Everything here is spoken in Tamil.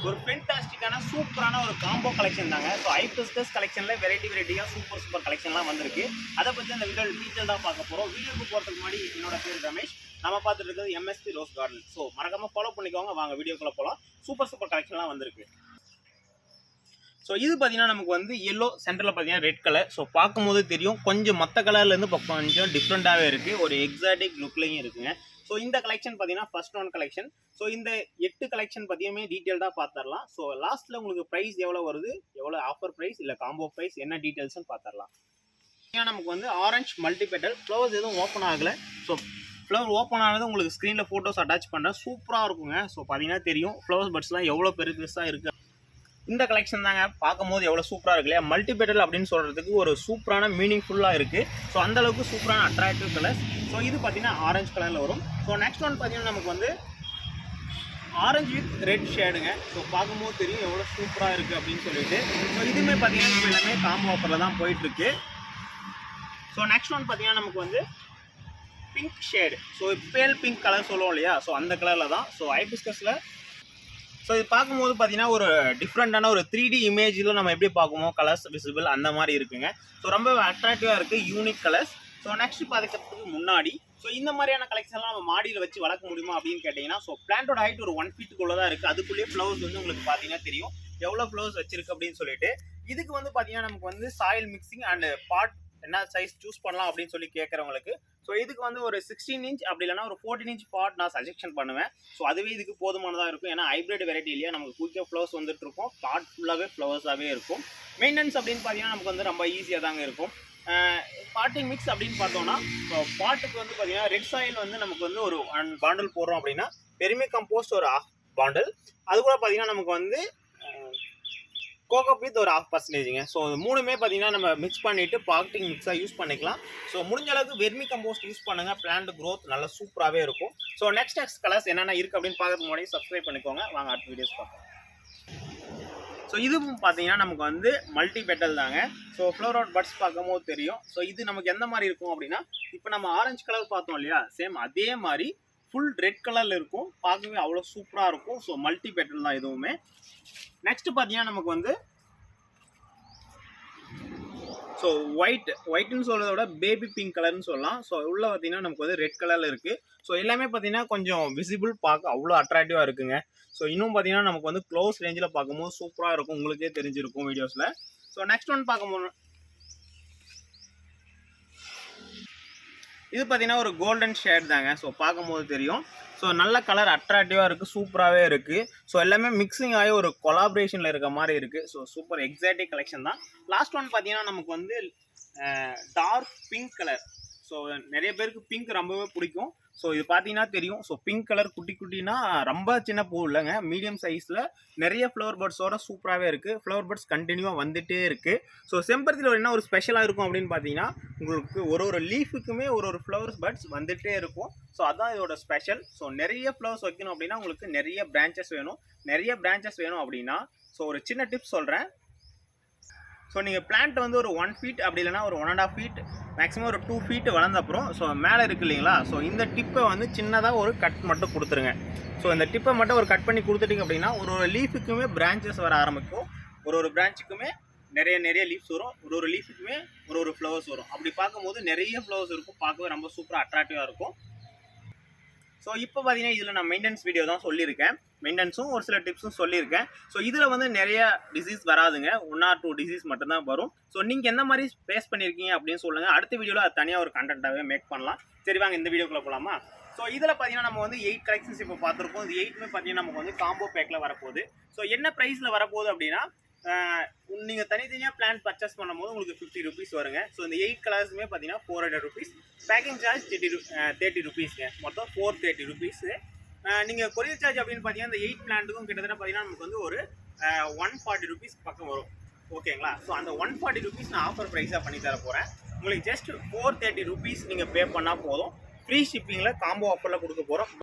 ஒரு ஃபென்டாஸ்டிக்கான சூப்பரான ஒரு காம்போ கலெக்ஷன் தாங்க. ஸோ ஹைபிஸ்கஸ் கலெக்ஷனில் வெரைட்டியாக சூப்பர் கலெக்ஷன்லாம் வந்திருக்கு. அதை பற்றி அந்த வீடியோ டீட்டெயில் தான் பார்க்க போகிறோம். வீடியோக்கு போகிறதுக்கு முன்னாடி என்னோட பேர் ரமேஷ். நம்ம பார்த்துட்டு இருக்கிறது எம்எஸ்பி ரோஸ் கார்டன். ஸோ மறக்காமல் ஃபாலோ பண்ணிக்கோங்க. வாங்க வீடியோக்குள்ளே போகலாம். சூப்பர் கலெக்ஷன்லாம் வந்திருக்கு. ஸோ இது பார்த்தீங்கன்னா நமக்கு வந்து எல்லோ சென்டரில் பார்த்தீங்கன்னா ரெட் கலர். ஸோ பார்க்கும்போது தெரியும் கொஞ்சம் மற்ற கலர்லேருந்து கொஞ்சம் டிஃப்ரெண்ட்டாகவே இருக்குது. ஒரு எக்ஸாட்டிக் லுக்லையும் இருக்குங்க. ஸோ இந்த கலெக்ஷன் பார்த்தீங்கன்னா ஃபர்ஸ்ட் ஒன் கலெக்ஷன். ஸோ இந்த 8 கலெக்ஷன் பற்றியுமே டீட்டெயில்டாக பார்த்துடலாம். ஸோ லாஸ்ட்டில் உங்களுக்கு ப்ரைஸ் எவ்வளோ வருது, எவ்வளோ ஆஃபர் ப்ரைஸ் இல்லை காம்போ ப்ரைஸ் என்ன டீட்டெயில்ஸ்னு பார்த்துடலாம். நமக்கு வந்து ஆரஞ்ச் மல்டிபெட்டல் ஃப்ளவர்ஸ் எதுவும் ஓப்பன் ஆகலை. ஸோ ஃப்ளவர் ஓப்பன் ஆனது உங்களுக்கு ஸ்க்ரீனில் ஃபோட்டோஸ் அட்டாச் பண்ணுறேன். சூப்பராக இருக்குங்க. ஸோ பார்த்தீங்கன்னா தெரியும் ஃப்ளவர்ஸ் பட்ஸ்லாம் எவ்வளோ பெருசாக இருக்குது. இந்த கலெக்ஷன் தாங்க பார்க்கும்போது எவ்வளோ சூப்பராக இருக்கு இல்லையா. மல்டிபெட்டல் அப்படின்னு சொல்கிறதுக்கு ஒரு சூப்பரான மீனிங்ஃபுல்லாக இருக்குது. ஸோ அந்தளவுக்கு சூப்பரான அட்ராக்டிவ் கலர்ஸ். ஸோ இது பார்த்தீங்கன்னா ஆரஞ்சு கலரில் வரும். ஸோ நெக்ஸ்ட் ஒன் பார்த்தீங்கன்னா நமக்கு வந்து ஆரஞ்சு வித் ரெட் ஷேடுங்க. ஸோ பார்க்கும்போது தெரியும் எவ்வளோ சூப்பராக இருக்குது அப்படின்னு சொல்லிட்டு. ஸோ இதுவுமே பார்த்தீங்கன்னா இப்போ எல்லாமே காம்போ ஆஃபரில் தான் போயிட்டுருக்கு. ஸோ நெக்ஸ்ட் ஒன் பார்த்தீங்கன்னா நமக்கு வந்து பிங்க் ஷேடு. ஸோ பேல் பிங்க் கலர் சொல்லுவோம் இல்லையா. ஸோ அந்த கலரில் தான். ஸோ ஹைபிஸ்கஸில் ஸோ இது பார்க்கும்போது பார்த்தீங்கன்னா ஒரு டிஃப்ரெண்ட்டான ஒரு 3D இமேஜில் நம்ம எப்படி பார்க்குமோ கலர்ஸ் விசிபிள் அந்த மாதிரி இருக்குங்க. ஸோ ரொம்ப அட்ராக்டிவாக இருக்குது, யூனிக் கலர்ஸ். ஸோ நெக்ஸ்ட் பார்க்கறதுக்கு முன்னாடி ஸோ இந்த மாதிரியான கலெக்ஷன்லாம் நம்ம மாடியில் வச்சு வளர்க்க முடியுமா அப்படின்னு கேட்டிங்கன்னா, ஸோ பிளான்ட்டோட ஹைட் ஒரு 1 ஃபீட்டுக்குள்ளே தான் இருக்குது. அதுக்குள்ளேயே ஃப்ளவர்ஸ் வந்து உங்களுக்கு பார்த்தீங்கன்னா தெரியும் எவ்வளோ ஃப்ளவர்ஸ் வச்சிருக்கு அப்படின்னு சொல்லிட்டு. இதுக்கு வந்து பார்த்தீங்கன்னா நமக்கு வந்து சாயில் மிக்சிங் அண்ட் பாட் என்ன சைஸ் சூஸ் பண்ணலாம் அப்படின்னு சொல்லி கேட்குறவங்களுக்கு ஸோ இதுக்கு வந்து ஒரு 16 இன்ச் அப்படி இல்லைனா ஒரு 14 இன்ச் பாட் நான் சஜெக்ஷன் பண்ணுவேன். ஸோ அதுவே இதுக்கு போதுமானதாக இருக்கும். ஏன்னா ஹைப்ரிட் வெரைட்டி இல்லையா, நமக்கு குயிக்காக ஃப்ளவர்ஸ் வந்துட்டு இருக்கும். பாட் ஃபுல்லாகவே ஃப்ளவர்ஸாகவே இருக்கும். மெயின்டெனன்ஸ் அப்படின்னு பார்த்தீங்கன்னா நமக்கு வந்து ரொம்ப ஈஸியாக தாங்க இருக்கும். பாட்டிங் மிக்ஸ் அப்படின்னு பார்த்தோம்னா ஸோ பாட்டுக்கு வந்து பார்த்தீங்கன்னா ரெட் சாயில் வந்து நமக்கு வந்து ஒரு 1 பாண்டில் போடுறோம் அப்படின்னா பெருமை கம்போஸ்ட் ஒரு 1/2 பாண்டில். அது கூட பார்த்தீங்கன்னா நமக்கு வந்து கோகோப் வித் ஒரு 1/2%. ஸோ அது மூணுமே பார்த்தீங்கன்னா நம்ம மிக்ஸ் பண்ணிவிட்டு பாட்டிங் மிக்ஸாக யூஸ் பண்ணிக்கலாம். ஸோ முடிஞ்ச அளவுக்கு வெர்மி கம்போஸ்ட் யூஸ் பண்ணுங்கள். பிளான்ட் க்ரோத் நல்லா சூப்பராகவே இருக்கும். ஸோ நெக்ஸ்ட் கலர்ஸ் என்னென்ன இருக்குது அப்படின்னு பார்க்கறதுக்கு முன்னாடி சப்ஸ்கிரைப் பண்ணிக்கோங்க. வாங்க அடுத்த வீடியோஸ் பார்க்கலாம். ஸோ இதுவும் பார்த்தீங்கன்னா நமக்கு வந்து மல்டிபெட்டல் தாங்க. ஸோ ஃப்ளவர் அவுட் பட்ஸ் பார்க்கும்போது தெரியும். ஸோ இது நமக்கு எந்த மாதிரி இருக்கும் அப்படின்னா, இப்போ நம்ம ஆரஞ்சு கலர் பார்த்தோம் இல்லையா, சேம் அதே மாதிரி ஃபுல் ரெட் கலரில் இருக்கும். பார்க்கவே அவ்வளோ சூப்பராக இருக்கும். ஸோ மல்டிபெட்டல் தான் இதுவுமே. நெக்ஸ்ட் பார்த்தீங்கன்னா நமக்கு வந்து ஸோ ஒயிட்னு சொல்கிறத விட பேபி பிங்க் கலர்னு சொல்லலாம். ஸோ உள்ள பார்த்தீங்கன்னா நமக்கு வந்து ரெட் கலரில் இருக்குது. ஸோ எல்லாமே பார்த்தீங்கன்னா கொஞ்சம் விசிபிள் பார்க்க அவ்வளோ அட்ராக்டிவாக இருக்குங்க. ஸோ இன்னும் பார்த்தீங்கன்னா நமக்கு வந்து க்ளோஸ் ரேஞ்சில் பார்க்கும்போது சூப்பராக இருக்கும். உங்களுக்கே தெரிஞ்சிருக்கும் வீடியோஸில். ஸோ நெக்ஸ்ட் ஒன் பார்க்கும்போது இது பார்த்தீங்கன்னா ஒரு கோல்டன் ஷேட் தாங்க. ஸோ பார்க்கும்போது தெரியும். ஸோ நல்ல கலர் அட்ராக்டிவாக இருக்குது, சூப்பராகவே இருக்குது. ஸோ எல்லாமே மிக்சிங் ஆகி ஒரு கொலாபரேஷனில் இருக்க மாதிரி இருக்குது. ஸோ சூப்பர் எக்ஸாட்டிக் கலெக்ஷன் தான். லாஸ்ட் ஒன் பார்த்தீங்கன்னா நமக்கு வந்து டார்க் பிங்க் கலர். ஸோ நிறைய பேருக்கு பிங்க் ரொம்பவே பிடிக்கும். ஸோ இது பார்த்தீங்கன்னா தெரியும். ஸோ பிங்க் கலர் குட்டினா ரொம்ப சின்ன பூ இல்லைங்க, மீடியம் சைஸில் நிறைய ஃப்ளவர் பர்ட்ஸோட சூப்பராகவே இருக்குது. ஃப்ளவர் பர்ட்ஸ் கண்டினியூவாக வந்துகிட்டே இருக்குது. ஸோ செம்பருத்தியில் என்ன ஒரு ஸ்பெஷலாக இருக்கும் அப்படின்னு பார்த்தீங்கன்னா, உங்களுக்கு ஒரு லீஃபுக்குமே ஒரு ஃப்ளவர்ஸ் பர்ட்ஸ் வந்துகிட்டே இருக்கும். ஸோ அதுதான் இதோட ஸ்பெஷல். ஸோ நிறைய ஃப்ளவர்ஸ் வைக்கணும் அப்படின்னா உங்களுக்கு நிறைய பிரான்ச்சஸ் வேணும் அப்படின்னா ஸோ ஒரு சின்ன டிப்ஸ் சொல்கிறேன். ஸோ நீங்கள் பிளான்ட் வந்து ஒரு 1 ஃபீட் அப்படி இல்லைனா ஒரு 1.5 ஃபீட் மேக்ஸிமம் ஒரு 2 ஃபீட் வளர்ந்த அப்புறம் ஸோ மேலே இருக்குது இல்லைங்களா, ஸோ இந்த டிப்பை வந்து சின்னதாக ஒரு கட் மட்டும் கொடுத்துருங்க. ஸோ இந்த டிப்பை மட்டும் ஒரு கட் பண்ணி கொடுத்துட்டிங்க அப்படின்னா ஒரு லீஃபுக்குமே பிரான்ச்சஸ் வர ஆரம்பிக்கும். ஒரு பிரான்ச்சுக்குமே நிறைய லீஃப்ஸ் வரும். ஒரு லீஃபுக்குமே ஒரு ஃப்ளவர்ஸ் வரும். அப்படி பார்க்கும்போது நிறைய ஃப்ளவர்ஸ் இருக்கும். பார்க்கவே ரொம்ப சூப்பராக அட்ராக்டிவாக இருக்கும். ஸோ இப்போ பார்த்தீங்கன்னா இதில் நான் மெயின்டெனன்ஸ் வீடியோ தான் சொல்லியிருக்கேன். மெயின்டெனன்ஸும் ஒரு சில டிப்ஸும் சொல்லியிருக்கேன். ஸோ இதில் வந்து நிறைய டிசீஸ் வராதுங்க. 1 or 2 டிசீஸ் மட்டும்தான் வரும். ஸோ நீங்கள் எந்த மாதிரி ஃபேஸ் பண்ணியிருக்கீங்க அப்படின்னு சொல்லுங்கள். அடுத்த வீடியோவில் அது தனியாக ஒரு கண்டென்ட்டாகவே மேக் பண்ணலாம். சரி வாங்க இந்த வீடியோக்குள்ளே போகலாமா. ஸோ இதில் பார்த்தீங்கன்னா நம்ம வந்து 8 கலெக்ஷன்ஸ் இப்போ பார்த்துருக்கோம். இது 8மே பார்த்தீங்கன்னா நமக்கு வந்து காம்போ பேக்கில் வரப்போகுது. ஸோ என்ன ப்ரைஸில் வரப்போகுது அப்படின்னா, நீங்கள் தனித்தனியாக பிளான் பர்ச்சேஸ் பண்ணும்போது உங்களுக்கு 50 rupees வருங்க. ஸோ இந்த 8 கலர்ஸுமே பார்த்தீங்கன்னா 400 rupees. Packing charge 30 rupeesங்க. மொத்தம் 430 rupees. நீங்கள் கொரியர் சார்ஜ் அப்படின்னு பார்த்தீங்கன்னா இந்த 8 பிளான்ட்டுக்கும் கிட்டத்தட்ட பார்த்தீங்கன்னா நமக்கு வந்து ஒரு 140 rupees பக்கம் வரும். ஓகேங்களா. ஸோ அந்த 140 rupees நான் ஆஃபர் ப்ரைஸாக பண்ணி தர போகிறேன். உங்களுக்கு ஜஸ்ட் 430 rupees நீங்கள் பே பண்ணால் போதும். ஃப்ரீ ஷிப்பிங்கில் காம்போ ஆஃபரில் கொடுக்க போகிறோம்.